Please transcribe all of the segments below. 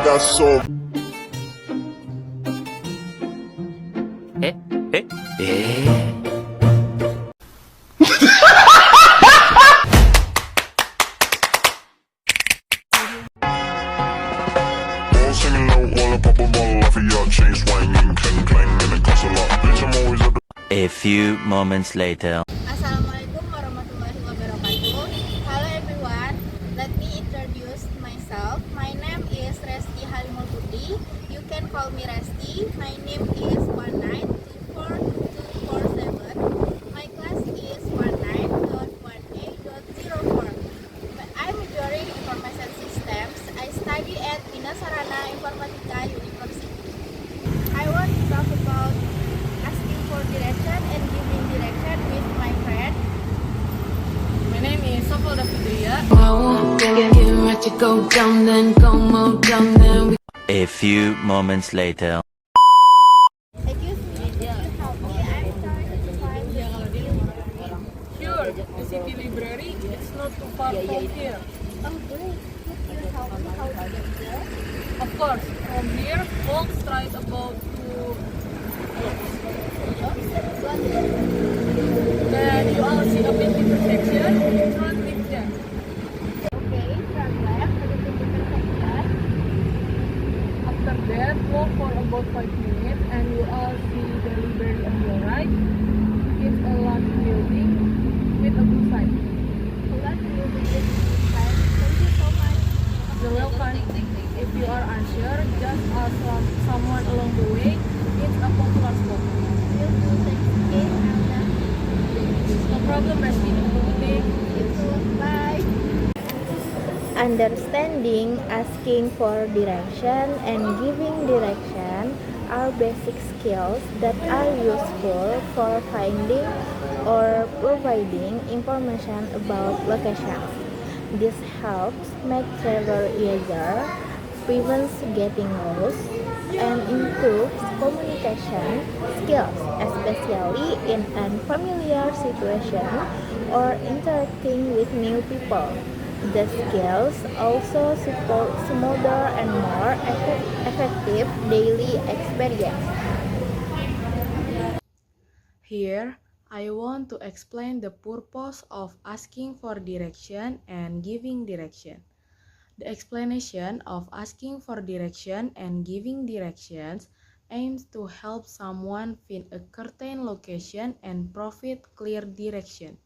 got so all singing low while I pop a bottle off of your chain swinging, clang clang, and it costs a lot. Bitch, I'm always at the A few moments later. Assalamualaikum warahmatullahi wabarakatuh. Hello everyone, let me introduce myself. My name is Resti Halimul Budi. You can call me Resti. My name is 1924247. My class is 19.1A.04. I'm majoring information systems. I study at Bina Sarana Informatika University. I want to talk about asking for direction and giving direction with my friend. My name is Sofalda Fidria. Get ready to go down, then go more down, then we A few moments later. Excuse me, could you help me? I'm trying to find the city library. Sure, the city library. It's not too far from here. Oh great, could you help me how to get there? Of course, from here, walk straight about to Got it. then you all see a big intersection. Turn left there. Okay, turn left to the intersection. After that, walk for about 5 minutes, and you all see the library on your right. It's a large building with a blue sign. Let's move it inside. Thank you so much. You're welcome. If you are unsure, just ask someone along the way. It's a popular spot. Will do, thanks again. No problem, Resti. Okay. Bye. Understanding, asking for direction, and giving direction are basic skills that are useful for finding or providing information about locations. This helps make travel easier, prevents getting lost, and improves communication skills, especially in unfamiliar situations or interacting with new people. The skills also support smoother and more effective daily experience. Here, I want to explain the purpose of asking for direction and giving direction. The explanation of asking for direction and giving directions aims to help someone find a certain location and provide clear direction.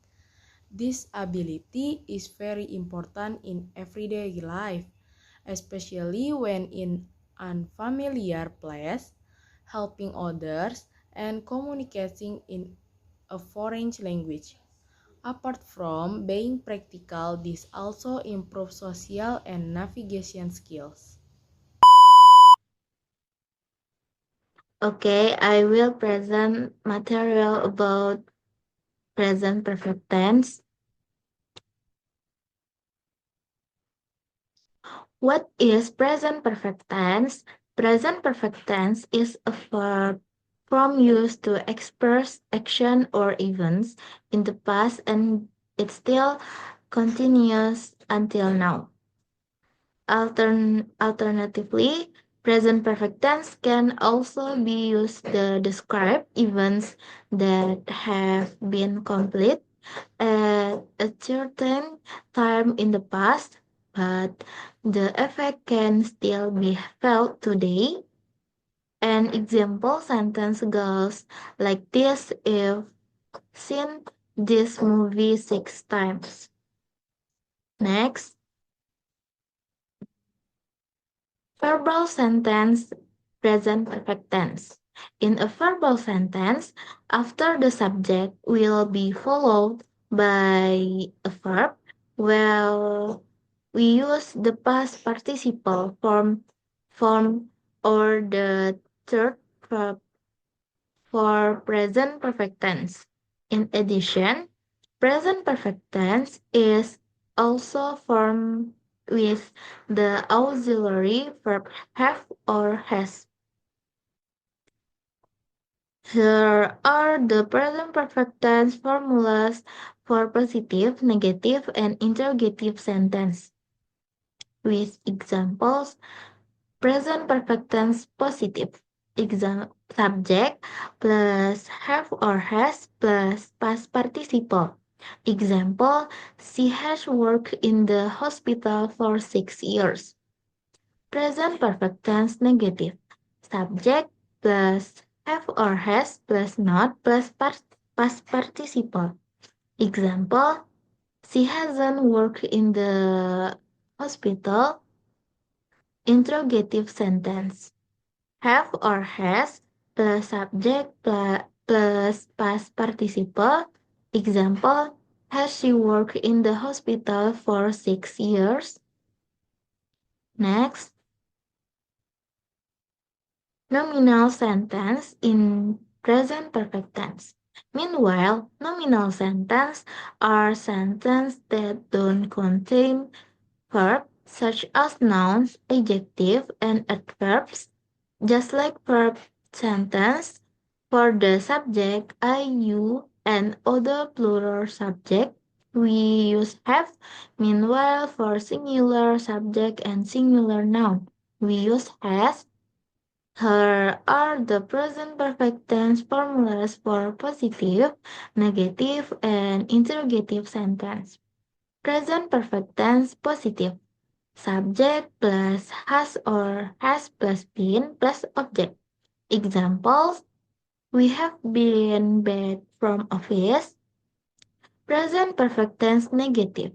This ability is very important in everyday life, especially when in unfamiliar place, helping others, and communicating in a foreign language. Apart from being practical, this also improves social and navigation skills. Okay, I will present material about present perfect tense. What is present perfect tense? Present perfect tense is a verb from used to express action or events in the past, and it still continues until now. Alternatively, present perfect tense can also be used to describe events that have been complete at a certain time in the past, but the effect can still be felt today. An example sentence goes like this: if seen this movie 6 times. Next, verbal sentence, present perfect tense. In a verbal sentence, after the subject will be followed by a verb, well, we use the past participle form or the third verb for present perfect tense. In addition, present perfect tense is also formed with the auxiliary verb have or has. Here are the present perfect tense formulas for positive, negative, and interrogative sentence with examples. Present perfect tense positive. Example subject plus have or has plus past participle. Example, she has worked in the hospital for 6 years. Present perfect tense negative. Subject plus have or has plus not plus past participle. Example, she hasn't worked in the hospital. Interrogative sentence. Have or has plus subject plus past participle. Example, has she worked in the hospital for 6 years? Next, nominal sentence in present perfect tense. Meanwhile, nominal sentence are sentences that don't contain verbs such as nouns, adjectives, and adverbs. Just like verb sentence, for the subject, I, you, and other plural subject, we use have. Meanwhile, for singular subject and singular noun, we use has. Here are the present perfect tense formulas for positive, negative, and interrogative sentence. Present perfect tense positive. Subject plus has or has plus been plus object. Examples, we have been back from office. Present perfect tense negative.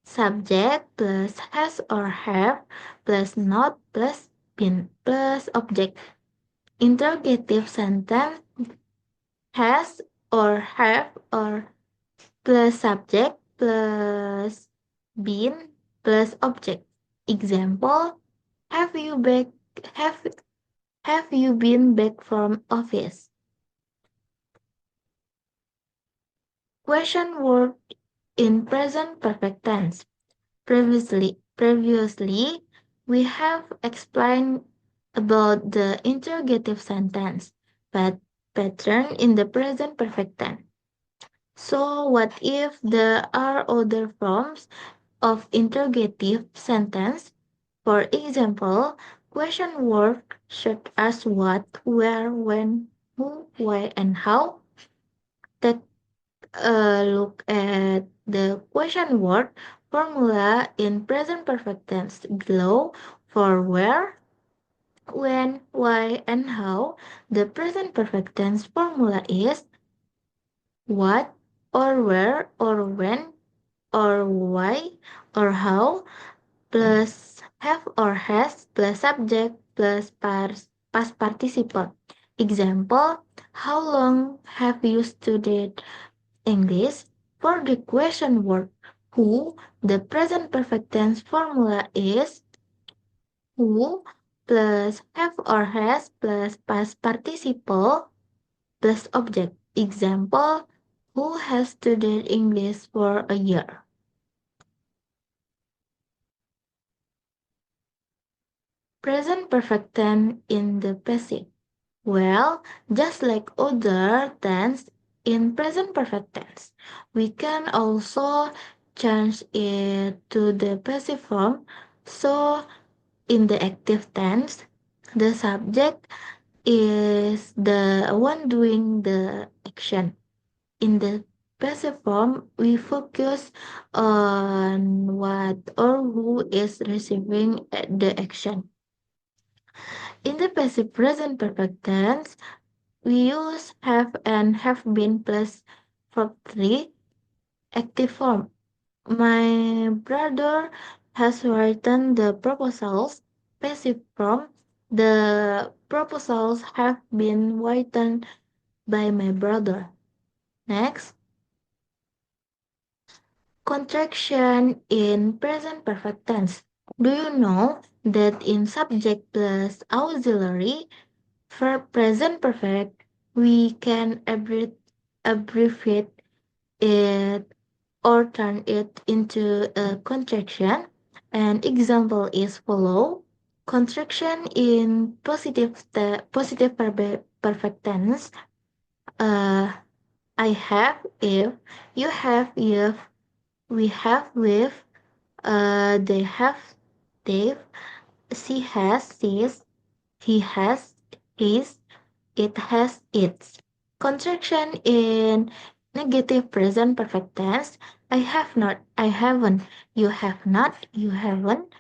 Subject plus has or have plus not plus been plus object. Interrogative sentence, has or have or plus subject plus been plus object. Example, have you back have have you been back from office? Question word in present perfect tense. Previously, we have explained about the interrogative sentence, but pattern in the present perfect tense. So, what if there are other forms of interrogative sentence? For example, question words such as what, where, when, who, why, and how. Take a look at the question word formula in present perfect tense below. For where, when, why, and how, the present perfect tense formula is what, or where, or when, or why, or how, plus have or has, plus subject, plus past participle. Example, how long have you studied English? For the question word who, the present perfect tense formula is who plus have or has plus past participle plus object. Example, who has studied English for a year? Present perfect tense in the passive. Well, just like other tense in present perfect tense, we can also change it to the passive form. So, in the active tense, the subject is the one doing the action. In the passive form, we focus on what or who is receiving the action. In the passive present perfect tense, we use have and have been plus verb 3 active form. My brother has written the proposals. Passive form. The proposals have been written by my brother. Next, contraction in present perfect tense. Do you know that in subject plus auxiliary verb present perfect, we can abbreviate it or turn it into a contraction? An example is follow. Contraction in positive perfect tense. Uh, I have if, you have if, we have with, they have they've. She has his, he has his, it has its. Contraction in negative present perfect tense. I have not, I haven't. You have not, you haven't.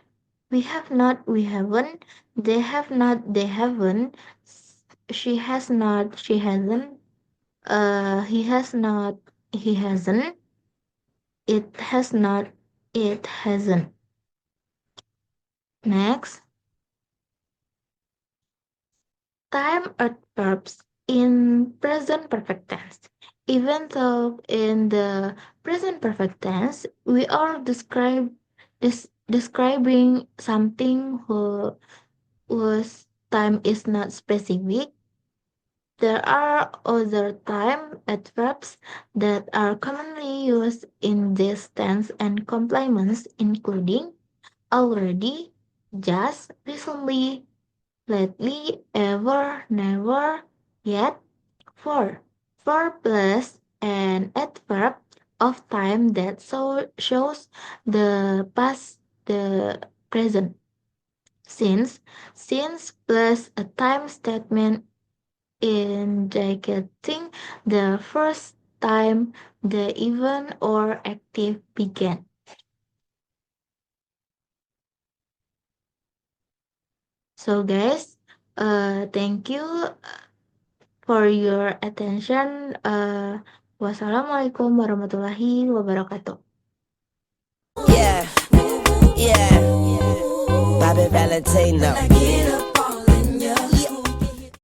We have not, we haven't. They have not, they haven't. She has not, she hasn't. He has not, he hasn't. It has not, it hasn't. Next, time adverbs in present perfect tense. Even though in the present perfect tense we are describing something whose time is not specific, there are other time adverbs that are commonly used in this tense and complements, including already, just, recently, lately, ever, never, yet, for. For plus an adverb of time that shows the past, the present. Since plus a time statement indicating the first time the event or active began. So guys, thank you for your attention. Wassalamualaikum warahmatullahi wabarakatuh. Yeah, yeah. Bobby Valentino.